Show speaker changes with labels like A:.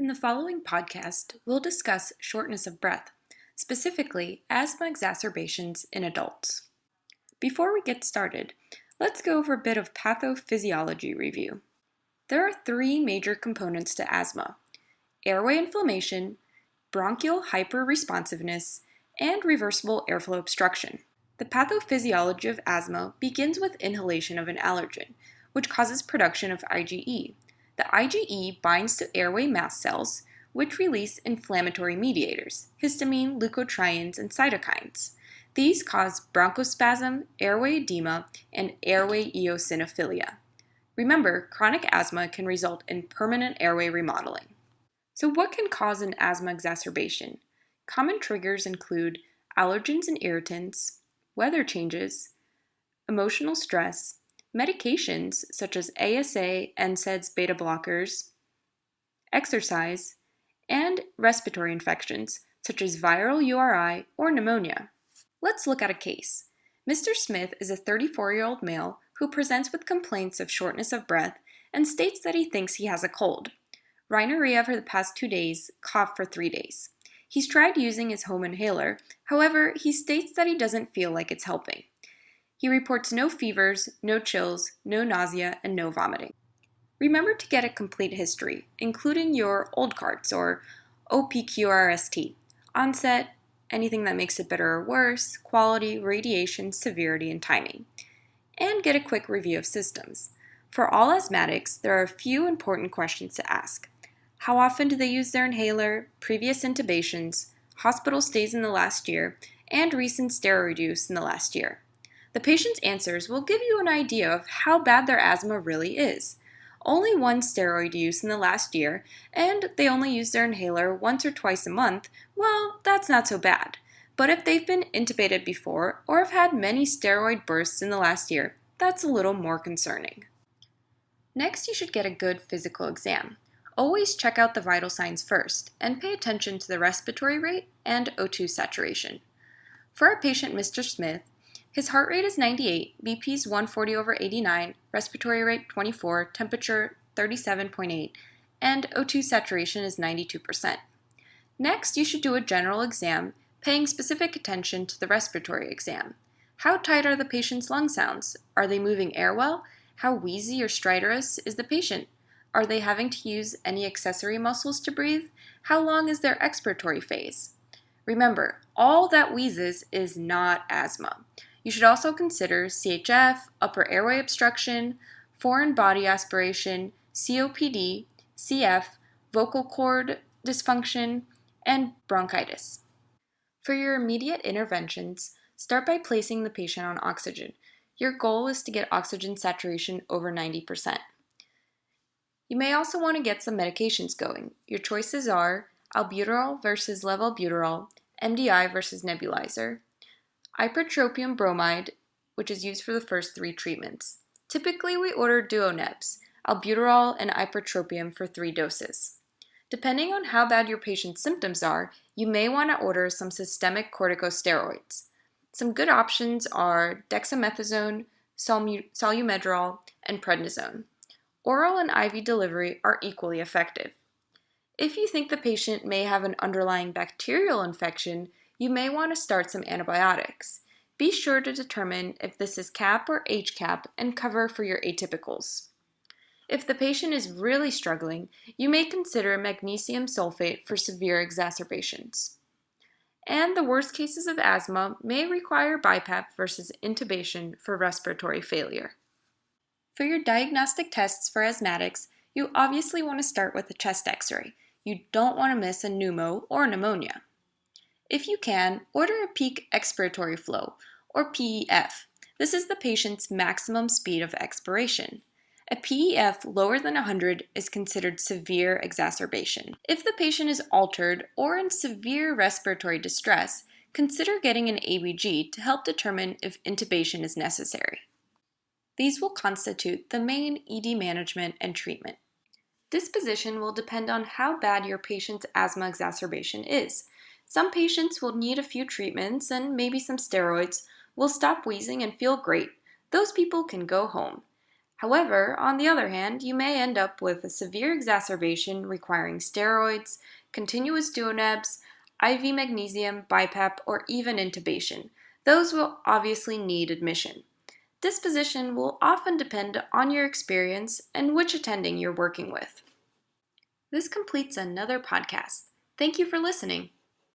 A: In the following podcast, we'll discuss shortness of breath, specifically asthma exacerbations in adults. Before we get started, let's go over a bit of pathophysiology review. There are three major components to asthma: airway inflammation, bronchial hyperresponsiveness, and reversible airflow obstruction. The pathophysiology of asthma begins with inhalation of an allergen, which causes production of IgE. The IgE binds to airway mast cells, which release inflammatory mediators, histamine, leukotrienes, and cytokines. These cause bronchospasm, airway edema, and airway eosinophilia. Remember, chronic asthma can result in permanent airway remodeling. So what can cause an asthma exacerbation? Common triggers include allergens and irritants, weather changes, emotional stress, medications such as ASA, NSAIDs, beta blockers, exercise, and respiratory infections such as viral URI or pneumonia. Let's look at a case. Mr. Smith is a 34-year-old male who presents with complaints of shortness of breath and states that he thinks he has a cold. Rhinorrhea for the past 2 days, cough for 3 days. He's tried using his home inhaler, however, he states that he doesn't feel like it's helping. He reports no fevers, no chills, no nausea, and no vomiting. Remember to get a complete history, including your old cards or OPQRST, onset, anything that makes it better or worse, quality, radiation, severity, and timing. And get a quick review of systems. For all asthmatics, there are a few important questions to ask. How often do they use their inhaler, previous intubations, hospital stays in the last year, and recent steroid use in the last year? The patient's answers will give you an idea of how bad their asthma really is. Only one steroid use in the last year, and they only use their inhaler once or twice a month, well, that's not so bad. But if they've been intubated before or have had many steroid bursts in the last year, that's a little more concerning. Next, you should get a good physical exam. Always check out the vital signs first, and pay attention to the respiratory rate and O2 saturation. For our patient, Mr. Smith, his heart rate is 98, BP is 140/89, respiratory rate 24, temperature 37.8, and O2 saturation is 92%. Next, you should do a general exam, paying specific attention to the respiratory exam. How tight are the patient's lung sounds? Are they moving air well? How wheezy or stridorous is the patient? Are they having to use any accessory muscles to breathe? How long is their expiratory phase? Remember, all that wheezes is not asthma. You should also consider CHF, upper airway obstruction, foreign body aspiration, COPD, CF, vocal cord dysfunction, and bronchitis. For your immediate interventions, start by placing the patient on oxygen. Your goal is to get oxygen saturation over 90%. You may also want to get some medications going. Your choices are albuterol versus levobuterol, MDI versus nebulizer, ipratropium bromide, which is used for the first 3 treatments. Typically, we order duonebs, albuterol and ipratropium for 3 doses. Depending on how bad your patient's symptoms are, you may want to order some systemic corticosteroids. Some good options are dexamethasone, solumedrol, and prednisone. Oral and IV delivery are equally effective. If you think the patient may have an underlying bacterial infection, you may want to start some antibiotics. Be sure to determine if this is CAP or HCAP and cover for your atypicals. If the patient is really struggling, you may consider magnesium sulfate for severe exacerbations. And the worst cases of asthma may require BiPAP versus intubation for respiratory failure. For your diagnostic tests for asthmatics, you obviously want to start with a chest x-ray. You don't want to miss a pneumo or pneumonia. If you can, order a peak expiratory flow, or PEF. This is the patient's maximum speed of expiration. A PEF lower than 100 is considered severe exacerbation. If the patient is altered or in severe respiratory distress, consider getting an ABG to help determine if intubation is necessary. These will constitute the main ED management and treatment. Disposition will depend on how bad your patient's asthma exacerbation is. Some patients will need a few treatments and maybe some steroids, will stop wheezing and feel great. Those people can go home. However, on the other hand, you may end up with a severe exacerbation requiring steroids, continuous DONEBs, IV magnesium, BiPAP, or even intubation. Those will obviously need admission. Disposition will often depend on your experience and which attending you're working with. This completes another podcast. Thank you for listening.